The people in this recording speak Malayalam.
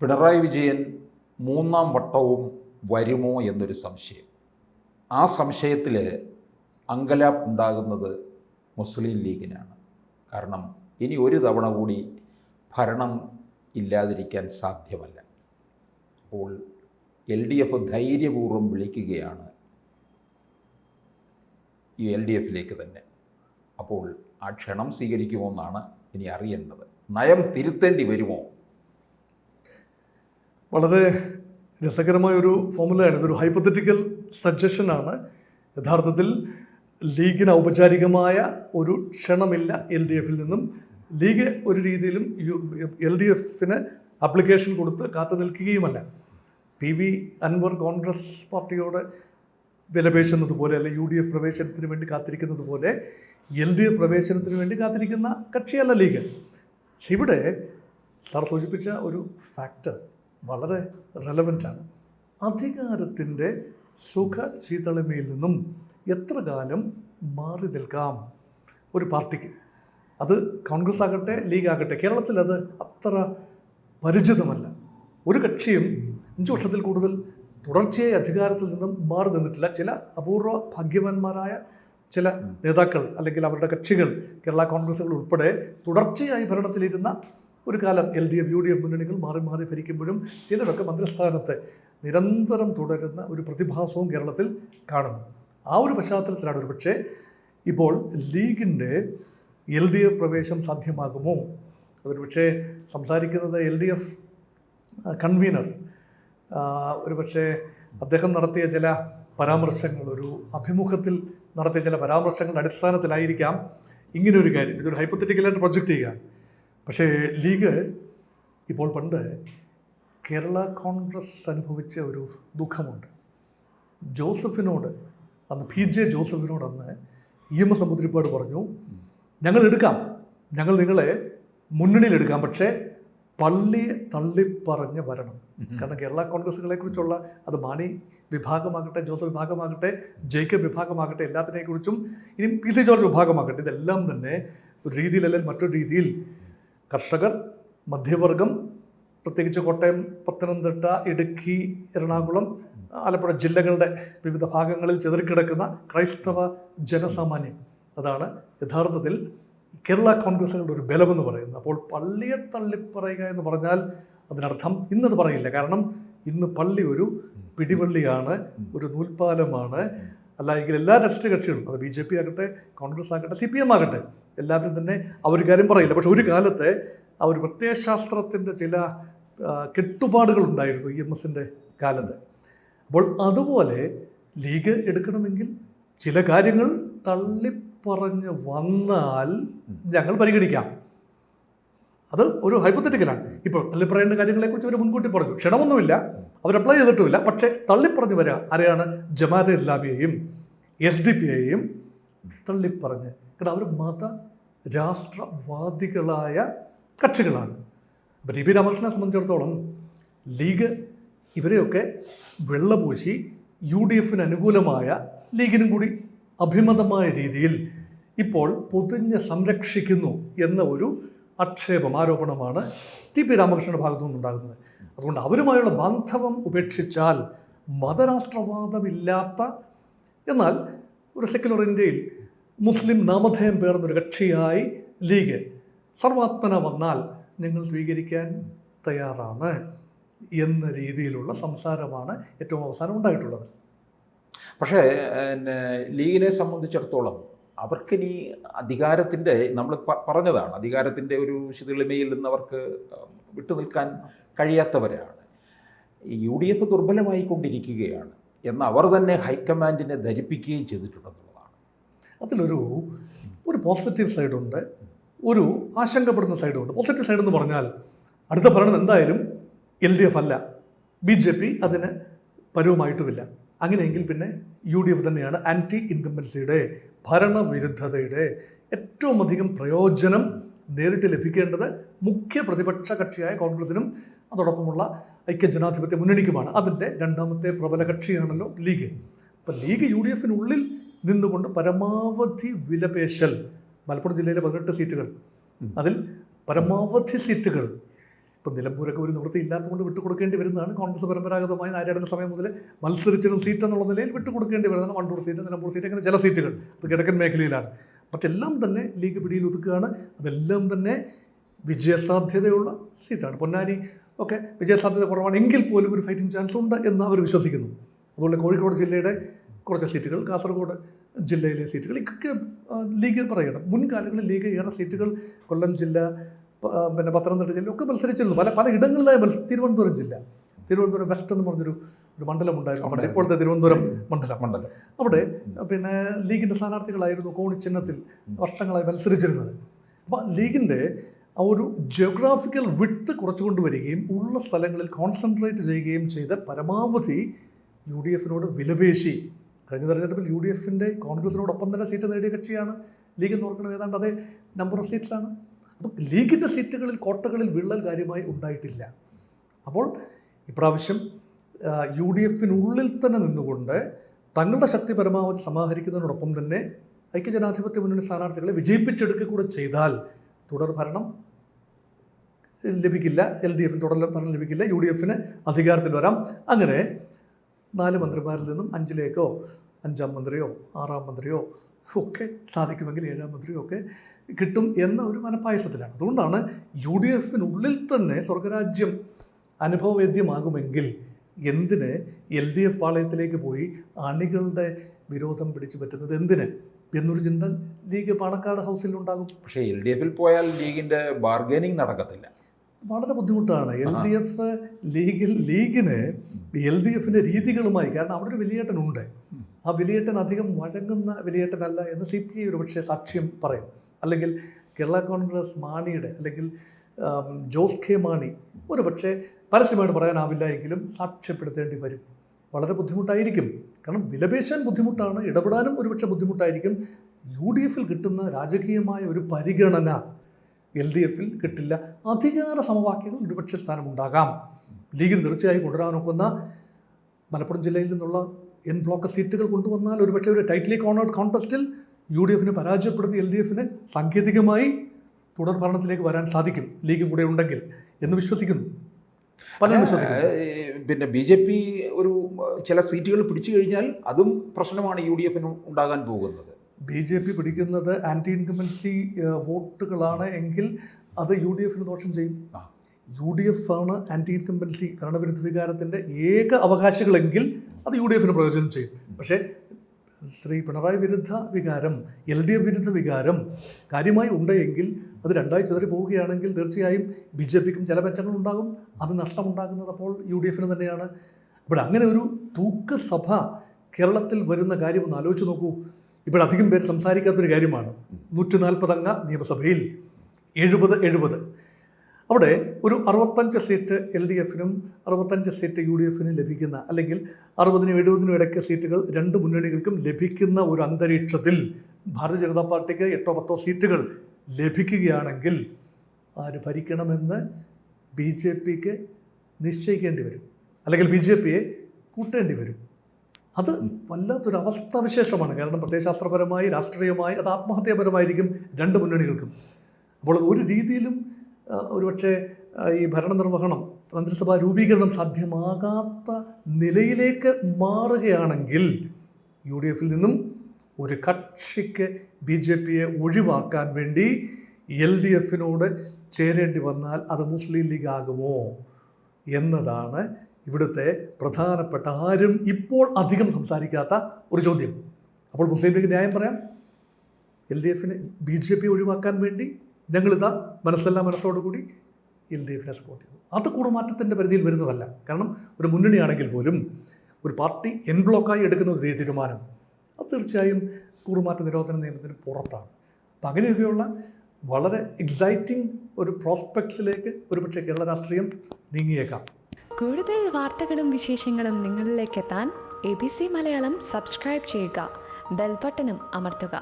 പിണറായി വിജയൻ മൂന്നാം വട്ടവും വരുമോ എന്നൊരു സംശയം. ആ സംശയത്തിൽ അങ്കലാപ്പുണ്ടാകുന്നത് മുസ്ലിം ലീഗിനാണ്. കാരണം ഇനി ഒരു തവണ കൂടി ഭരണം ഇല്ലാതിരിക്കാൻ സാധ്യമല്ല. അപ്പോൾ LDF ധൈര്യപൂർവ്വം വിളിക്കുകയാണ് ഈ LDFിലേക്ക് തന്നെ. അപ്പോൾ ആ ക്ഷണം സ്വീകരിക്കുമോ എന്നാണ് ഇനി അറിയേണ്ടത്. നയം തിരുത്തേണ്ടി വരുമോ? വളരെ രസകരമായൊരു ഫോമുലയാണ്. ഇതൊരു ഹൈപ്പത്തറ്റിക്കൽ സജഷനാണ്. യഥാർത്ഥത്തിൽ ലീഗിന് ഔപചാരികമായ ഒരു ക്ഷണമില്ല LDFിൽ നിന്നും. ലീഗ് ഒരു രീതിയിലും LDFിന് ആപ്ലിക്കേഷൻ കൊടുത്ത് കാത്തു നിൽക്കുകയുമല്ല. PV അൻവർ കോൺഗ്രസ് പാർട്ടിയോട് വിലപേശുന്നത് പോലെ, അല്ലെ UDF പ്രവേശനത്തിന് വേണ്ടി കാത്തിരിക്കുന്നത് പോലെ LDF പ്രവേശനത്തിന് വേണ്ടി കാത്തിരിക്കുന്ന കക്ഷിയല്ല ലീഗ്. പക്ഷെ ഇവിടെ സാർ സൂചിപ്പിച്ച ഒരു ഫാക്ടർ വളരെ റെലവൻ്റാണ്. അധികാരത്തിൻ്റെ സുഖശീതളമയിൽ നിന്നും എത്ര കാലം മാറി നിൽക്കാം ഒരു പാർട്ടിക്ക്? അത് കോൺഗ്രസ് ആകട്ടെ ലീഗ് ആകട്ടെ, കേരളത്തിൽ അത് അത്ര പരിചിതമല്ല. ഒരു കക്ഷിയും 5 വർഷത്തിൽ കൂടുതൽ തുടർച്ചയായി അധികാരത്തിൽ നിന്നും മാറി നിന്നിട്ടില്ല. ചില അപൂർവ ഭാഗ്യവാന്മാരായ ചില നേതാക്കൾ അല്ലെങ്കിൽ അവരുടെ കക്ഷികൾ, കേരള കോൺഗ്രസുകൾ ഉൾപ്പെടെ തുടർച്ചയായി ഭരണത്തിലിരുന്ന ഒരു കാലം LDF UDF മുന്നണികൾ മാറി മാറി ഭരിക്കുമ്പോഴും ചിലരൊക്കെ മന്ത്രിസ്ഥാനത്ത് നിരന്തരം തുടരുന്ന ഒരു പ്രതിഭാസവും കേരളത്തിൽ കാണുന്നു. ആ ഒരു പശ്ചാത്തലത്തിലാണ് ഒരു പക്ഷേ ഇപ്പോൾ ലീഗിൻ്റെ LDF പ്രവേശം സാധ്യമാകുമോ? അതൊരു പക്ഷേ സംസാരിക്കുന്നത് LDF കൺവീനർ ഒരു പക്ഷേ അദ്ദേഹം നടത്തിയ ചില പരാമർശങ്ങൾ, ഒരു അഭിമുഖത്തിൽ നടത്തിയ ചില പരാമർശങ്ങളുടെ അടിസ്ഥാനത്തിലായിരിക്കാം ഇങ്ങനൊരു കാര്യം. ഇതൊരു ഹൈപ്പത്തറ്റിക്കലായിട്ട് പ്രൊജക്റ്റ് ചെയ്യുക. പക്ഷേ ലീഗ് ഇപ്പോൾ പണ്ട് കേരള കോൺഗ്രസ് അനുഭവിച്ച ഒരു ദുഃഖമുണ്ട്. ജോസഫിനോട് അന്ന് PJ ജോസഫിനോട് അന്ന് EMS നമ്പൂതിരിപ്പാട് പറഞ്ഞു, ഞങ്ങൾ എടുക്കാം, ഞങ്ങൾ നിങ്ങളെ മുന്നണിയിലെടുക്കാം, പക്ഷേ പള്ളിയെ തള്ളിപ്പറഞ്ഞ് വരണം. കാരണം കേരള കോൺഗ്രസുകളെ കുറിച്ചുള്ള, അത് മാണി വിഭാഗമാകട്ടെ, ജോസഫ് വിഭാഗമാകട്ടെ, ജേക്കബ് വിഭാഗമാകട്ടെ, എല്ലാത്തിനെക്കുറിച്ചും ഇനി PC ജോർജ് വിഭാഗമാകട്ടെ, ഇതെല്ലാം തന്നെ ഒരു രീതിയിലല്ലെങ്കിൽ മറ്റൊരു രീതിയിൽ കർഷകർ, മധ്യവർഗം, പ്രത്യേകിച്ച് കോട്ടയം, പത്തനംതിട്ട, ഇടുക്കി, എറണാകുളം, ആലപ്പുഴ ജില്ലകളുടെ വിവിധ ഭാഗങ്ങളിൽ ചിതറിക്കിടക്കുന്ന ക്രൈസ്തവ ജനസാമാന്യം, അതാണ് യഥാർത്ഥത്തിൽ കേരള കോൺഗ്രസുകളുടെ ഒരു ബലമെന്ന് പറയുന്നത്. അപ്പോൾ പള്ളിയെ തള്ളിപ്പറയുക എന്ന് പറഞ്ഞാൽ അതിനർത്ഥം ഇന്നത് പറയില്ല. കാരണം ഇന്ന് പള്ളി ഒരു പിടിവള്ളിയാണ്, ഒരു നൂൽപ്പാലമാണ്. അല്ല എങ്കിൽ എല്ലാ രാഷ്ട്രീയ കക്ഷികളും, അത് BJP ആകട്ടെ, കോൺഗ്രസ് ആകട്ടെ, CPM ആകട്ടെ, എല്ലാവരും തന്നെ ആ ഒരു കാര്യം പറയില്ല. പക്ഷെ ഒരു കാലത്തെ ആ ഒരു പ്രത്യയശാസ്ത്രത്തിൻ്റെ ചില കെട്ടുപാടുകൾ ഉണ്ടായിരുന്നു EMSൻ്റെ കാലത്ത്. അപ്പോൾ അതുപോലെ ലീഗ് എടുക്കണമെങ്കിൽ ചില കാര്യങ്ങൾ തള്ളിപ്പറഞ്ഞ് വന്നാൽ ഞങ്ങൾ പരിഗണിക്കാം. അത് ഒരു ഹൈപ്പത്തറ്റിക്കലാണ്. ഇപ്പോൾ തള്ളിപ്പറയേണ്ട കാര്യങ്ങളെക്കുറിച്ച് അവർ മുൻകൂട്ടി പറഞ്ഞു. ക്ഷണമൊന്നുമില്ല, അവർ അപ്ലൈ ചെയ്തിട്ടുമില്ല. പക്ഷേ തള്ളിപ്പറഞ്ഞ് വരിക ആരെയാണ്? ജമാഅത്തെ ഇസ്ലാമിയെയും SDP-യെയും തള്ളിപ്പറഞ്ഞ്. കാരണം അവർ മത രാഷ്ട്രവാദികളായ കക്ഷികളാണ്. അപ്പോൾ TP രാമകൃഷ്ണനെ സംബന്ധിച്ചിടത്തോളം ലീഗ് ഇവരെയൊക്കെ വെള്ളപൂശി UDFന് അനുകൂലമായ, ലീഗിനും കൂടി അഭിമതമായ രീതിയിൽ ഇപ്പോൾ പൊതിഞ്ഞ് സംരക്ഷിക്കുന്നു എന്ന ഒരു ആരോപണമാണ് TP രാമകൃഷ്ണന്റെ ഭാഗത്തു നിന്നുണ്ടാകുന്നത്. അതുകൊണ്ട് അവരുമായുള്ള ബാന്ധവം ഉപേക്ഷിച്ചാൽ മതരാഷ്ട്രവാദമില്ലാത്ത, എന്നാൽ ഒരു സെക്യുലർ ഇന്ത്യയിൽ മുസ്ലിം നാമധേയം പേർന്നൊരു കക്ഷിയായി ലീഗ് സർവാത്മന വന്നാൽ ഞങ്ങൾ സ്വീകരിക്കാൻ തയ്യാറാണ് എന്ന രീതിയിലുള്ള സംസാരമാണ് ഏറ്റവും അവസാനം ഉണ്ടായിട്ടുള്ളത്. പക്ഷേ ലീഗിനെ സംബന്ധിച്ചിടത്തോളം അവർക്കിനി അധികാരത്തിൻ്റെ, നമ്മൾ പറഞ്ഞതാണ്, അധികാരത്തിൻ്റെ ഒരു ശിഥിളിമയിൽ നിന്ന് അവർക്ക് വിട്ടുനിൽക്കാൻ കഴിയാത്തവരാണ്. UDF ദുർബലമായിക്കൊണ്ടിരിക്കുകയാണ് എന്ന് അവർ തന്നെ ഹൈക്കമാൻഡിനെ ധരിപ്പിക്കുകയും ചെയ്തിട്ടുണ്ടെന്നുള്ളതാണ്. അതിലൊരു പോസിറ്റീവ് സൈഡുണ്ട്, ഒരു ആശങ്കപ്പെടുന്ന സൈഡുണ്ട്. പോസിറ്റീവ് സൈഡ് എന്ന് പറഞ്ഞാൽ അടുത്ത ഭരണം എന്തായാലും LDF അല്ല, BJP അതിന് പരുവമായിട്ടുമില്ല. അങ്ങനെയെങ്കിൽ പിന്നെ UDF തന്നെയാണ് ആൻറ്റി ഇൻകംബൻസിയുടെ, ഭരണവിരുദ്ധതയുടെ ഏറ്റവും അധികം പ്രയോജനം നേരിട്ട് ലഭിക്കേണ്ടത് മുഖ്യ പ്രതിപക്ഷ കക്ഷിയായ കോൺഗ്രസിനും അതോടൊപ്പമുള്ള ഐക്യജനാധിപത്യ മുന്നണിക്കുമാണ്. അതിൻ്റെ രണ്ടാമത്തെ പ്രബല കക്ഷിയാണല്ലോ ലീഗ്. അപ്പം ലീഗ് UDFനുള്ളിൽ നിന്നുകൊണ്ട് പരമാവധി വിലപേശൽ, മലപ്പുറം ജില്ലയിലെ 18 സീറ്റുകൾ, അതിൽ പരമാവധി സീറ്റുകൾ ഇപ്പം നിലമ്പൂരൊക്കെ ഒരു നിവൃത്തി ഇല്ലാത്തതുകൊണ്ട് വിട്ടുകൊടുക്കേണ്ടി വരുന്നതാണ്. കോൺഗ്രസ് പരമ്പരാഗതമായി നാരായണ സമയം മുതൽ മത്സരിച്ചിരുന്ന സീറ്റ് എന്നുള്ള നിലയിൽ വിട്ടുകൊടുക്കേണ്ടി വരുന്നതാണ്. വണ്ടൂർ സീറ്റ്, നിലമ്പൂർ സീറ്റ്, അങ്ങനെ ചില സീറ്റുകൾ അത് കിഴക്കൻ മേഖലയിലാണ്. മറ്റെല്ലാം തന്നെ ലീഗ് പിടിയിൽ ഒതുക്കുകയാണ്. അതെല്ലാം തന്നെ വിജയസാധ്യതയുള്ള സീറ്റാണ്. പൊന്നാനി ഒക്കെ വിജയസാധ്യത കുറവാണ് എങ്കിൽ പോലും ഒരു ഫൈറ്റിംഗ് ചാൻസ് ഉണ്ട് എന്ന് അവർ വിശ്വസിക്കുന്നു. അതുപോലെ കോഴിക്കോട് ജില്ലയുടെ കുറച്ച് സീറ്റുകൾ, കാസർഗോഡ് ജില്ലയിലെ സീറ്റുകൾ, ഇതൊക്കെ ലീഗ് പറയണം. മുൻകാലങ്ങളിൽ ലീഗ് ഏറെ സീറ്റുകൾ കൊല്ലം ജില്ല, പിന്നെ പത്തനംതിട്ട ജില്ല ഒക്കെ മത്സരിച്ചിരുന്നു. പല ഇടങ്ങളിലായി തിരുവനന്തപുരം ജില്ല, തിരുവനന്തപുരം വെസ്റ്റ് എന്ന് പറഞ്ഞൊരു മണ്ഡലം ഉണ്ടായിരുന്നു, ഇപ്പോഴത്തെ തിരുവനന്തപുരം മണ്ഡലം. അവിടെ പിന്നെ ലീഗിൻ്റെ സ്ഥാനാർത്ഥികളായിരുന്നു കോണിച്ചിഹ്നത്തിൽ വർഷങ്ങളായി മത്സരിച്ചിരുന്നത്. അപ്പോൾ ലീഗിൻ്റെ ആ ഒരു ജിയോഗ്രാഫിക്കൽ വിഡ്ത്ത് കുറച്ചുകൊണ്ടുവരികയും ഉള്ള സ്ഥലങ്ങളിൽ കോൺസെൻട്രേറ്റ് ചെയ്യുകയും ചെയ്ത് പരമാവധി UDF-നോട് വിലപേശി. കഴിഞ്ഞ തെരഞ്ഞെടുപ്പിൽ UDF-ൻ്റെ കോൺഗ്രസിനോടൊപ്പം തന്നെ സീറ്റ് നേടിയ കക്ഷിയാണ് ലീഗ് എന്ന് ഓർക്കണം. ഏതാണ്ട് അതേ നമ്പർ ഓഫ് സീറ്റ്സാണ്. അപ്പം ലീഗിൻ്റെ സീറ്റുകളിൽ കോട്ടകളിൽ വിള്ളൽ കാര്യമായി ഉണ്ടായിട്ടില്ല. അപ്പോൾ ഇപ്രാവശ്യം UDF-നുള്ളിൽ തന്നെ നിന്നുകൊണ്ട് തങ്ങളുടെ ശക്തി പരമാവധി സമാഹരിക്കുന്നതിനോടൊപ്പം തന്നെ ഐക്യജനാധിപത്യ മുന്നണി സ്ഥാനാർത്ഥികളെ വിജയിപ്പിച്ചെടുക്കുക കൂടെ ചെയ്താൽ തുടർ ഭരണം ലഭിക്കില്ല, LDF-ന് തുടർ ഭരണം ലഭിക്കില്ല, UDF-ന് അധികാരത്തിൽ വരാം. അങ്ങനെ 4 മന്ത്രിമാരിൽ നിന്നും 5ലേക്കോ 5-ാം മന്ത്രിയോ 6-ാം മന്ത്രിയോ ഒക്കെ സാധിക്കുമെങ്കിൽ 7-ാം മന്ത്രിയോ ഒക്കെ കിട്ടും എന്ന ഒരു മനപ്പായസത്തിലാണ്. അതുകൊണ്ടാണ് UDF-നുള്ളിൽ തന്നെ സ്വർഗരാജ്യം അനുഭവവേദ്യമാകുമെങ്കിൽ എന്തിന് LDF പാളയത്തിലേക്ക് പോയി അണികളുടെ വിരോധം പിടിച്ചു പറ്റുന്നത് എന്തിന് എന്നൊരു ചിന്ത ലീഗ് പാണക്കാട് ഹൗസിൽ ഉണ്ടാകും. പക്ഷേ LDF-ൽ പോയാൽ ലീഗിൻ്റെ ബാർഗൈനിങ് നടക്കത്തില്ല, വളരെ ബുദ്ധിമുട്ടാണ്. LDF ലീഗിന് LDF-ൻ്റെ രീതികളുമായി, കാരണം അവിടെ ഒരു വലിയേട്ടനുണ്ട്, ആ വലിയേട്ടൻ അധികം വഴങ്ങുന്ന വലിയേട്ടനല്ല എന്ന് CPI ഒരു പക്ഷേ സാക്ഷ്യം പറയും. അല്ലെങ്കിൽ കേരള കോൺഗ്രസ് മാണിയുടെ അല്ലെങ്കിൽ ജോസ് കെ മാണി ഒരു പക്ഷേ പരസ്യമായിട്ട് പറയാനാവില്ല എങ്കിലും സാക്ഷ്യപ്പെടുത്തേണ്ടി വരും. വളരെ ബുദ്ധിമുട്ടായിരിക്കും. കാരണം വിലപേശാൻ ബുദ്ധിമുട്ടാണ്, ഇടപെടാനും ഒരുപക്ഷെ ബുദ്ധിമുട്ടായിരിക്കും. UDF-ൽ കിട്ടുന്ന രാജകീയമായ ഒരു പരിഗണന LDF-ൽ കിട്ടില്ല. അധികാര സമവാക്യങ്ങൾ ഒരുപക്ഷെ സ്ഥാനമുണ്ടാകാം. ലീഗിന് തീർച്ചയായും കൊണ്ടുവരാൻ നോക്കുന്ന മലപ്പുറം ജില്ലയിൽ നിന്നുള്ള N ബ്ലോക്ക് സീറ്റുകൾ കൊണ്ടുവന്നാൽ ഒരുപക്ഷെ ഒരു ടൈറ്റ്ലി കോർണേഡ് കോൺടെസ്റ്റിൽ UDF-നെ പരാജയപ്പെടുത്തി LDF-ന് സാങ്കേതികമായി തുടർ ഭരണത്തിലേക്ക് വരാൻ സാധിക്കും, ലീഗും കൂടെ ഉണ്ടെങ്കിൽ എന്ന് വിശ്വസിക്കുന്നു. പലരും വിശ്വസിക്കുന്നു. പിന്നെ BJP ഒരു ചില സീറ്റുകൾ പിടിച്ചു കഴിഞ്ഞാൽ അതും പ്രശ്നമാണ് UDF-ന് ഉണ്ടാകാൻ പോകുന്നത്. BJP പിടിക്കുന്നത് ആൻറ്റി ഇൻകംബൻസി വോട്ടുകളാണ് എങ്കിൽ അത് UDF-ന് ദോഷം ചെയ്യും. UDF-ആണ് ആൻറ്റി ഇൻകംബൻസി ഭരണവിരുദ്ധ വികാരത്തിൻ്റെ ഏക അവകാശികളെങ്കിൽ അത് UDF-ന് പ്രയോജനം ചെയ്യും. പക്ഷേ ശ്രീ പിണറായി വിരുദ്ധ വികാരം, LDF വിരുദ്ധ വികാരം കാര്യമായി ഉണ്ടെങ്കിൽ അത് രണ്ടായി ചിതറി പോവുകയാണെങ്കിൽ തീർച്ചയായും BJP-ക്കും ചില മെച്ചങ്ങളുണ്ടാകും. അത് നഷ്ടമുണ്ടാകുന്നത് അപ്പോൾ UDF-ന് തന്നെയാണ്. ഇവിടെ അങ്ങനെ ഒരു തൂക്കസഭ കേരളത്തിൽ വരുന്ന കാര്യം ഒന്ന് ആലോചിച്ച് നോക്കൂ. ഇവിടെ അധികം പേര് സംസാരിക്കാത്തൊരു കാര്യമാണ് 140 അംഗ നിയമസഭയിൽ 70 അവിടെ ഒരു 65 സീറ്റ് LDF-നും 65 സീറ്റ് UDF-നും ലഭിക്കുന്ന, അല്ലെങ്കിൽ 60-നും 70-നും ഇടയ്ക്ക് സീറ്റുകൾ രണ്ട് മുന്നണികൾക്കും ലഭിക്കുന്ന ഒരു അന്തരീക്ഷത്തിൽ ഭാരതീയ ജനതാ പാർട്ടിക്ക് 8-10 സീറ്റുകൾ ലഭിക്കുകയാണെങ്കിൽ ആര് ഭരിക്കണമെന്ന് BJP-ക്ക് നിശ്ചയിക്കേണ്ടി വരും, അല്ലെങ്കിൽ BJP-യെ കൂട്ടേണ്ടി വരും. അത് വല്ലാത്തൊരു അവസ്ഥാവിശേഷമാണ്. കാരണം പ്രത്യയശാസ്ത്രപരമായി രാഷ്ട്രീയമായി അത് ആത്മഹത്യാപരമായിരിക്കും രണ്ട് മുന്നണികൾക്കും. അപ്പോൾ ഒരു രീതിയിലും ഒരുപക്ഷെ ഈ ഭരണനിർവഹണം, മന്ത്രിസഭാ രൂപീകരണം സാധ്യമാകാത്ത നിലയിലേക്ക് മാറുകയാണെങ്കിൽ UDF-ൽ നിന്നും ഒരു കക്ഷിക്ക് BJP-യെ ഒഴിവാക്കാൻ വേണ്ടി LDF-നോട് ചേരേണ്ടി വന്നാൽ അത് മുസ്ലിം ലീഗ് ആകുമോ എന്നതാണ് ഇവിടുത്തെ പ്രധാനപ്പെട്ട, ആരും ഇപ്പോൾ അധികം സംസാരിക്കാത്ത ഒരു ചോദ്യം. അപ്പോൾ മുസ്ലിം ലീഗ് ന്യായം പറയാം, LDF-നെ BJP ഒഴിവാക്കാൻ വേണ്ടി ഞങ്ങളിതാ മനസ്സോടുകൂടി LDF-നെ സപ്പോർട്ട് ചെയ്തു. അത് കൂറുമാറ്റത്തിൻ്റെ പരിധിയിൽ വരുന്നതല്ല. കാരണം ഒരു മുന്നണിയാണെങ്കിൽ പോലും ഒരു പാർട്ടി എൻ ബ്ലോക്കായി എടുക്കുന്ന ഒരു തീരുമാനം അത് തീർച്ചയായും കൂറുമാറ്റ നിരോധന നിയമത്തിന് പുറത്താണ്. അപ്പം അങ്ങനെയൊക്കെയുള്ള വളരെ എക്സൈറ്റിംഗ് ഒരു പ്രോസ്പെക്ട്സിലേക്ക് ഒരുപക്ഷെ കേരള രാഷ്ട്രീയം നീങ്ങിയേക്കാം. കൂടുതൽ വാർത്തകളും വിശേഷങ്ങളും നിങ്ങളിലേക്ക് എത്താൻ ABC മലയാളം സബ്സ്ക്രൈബ് ചെയ്യുക, ബെൽ ബട്ടണും അമർത്തുക.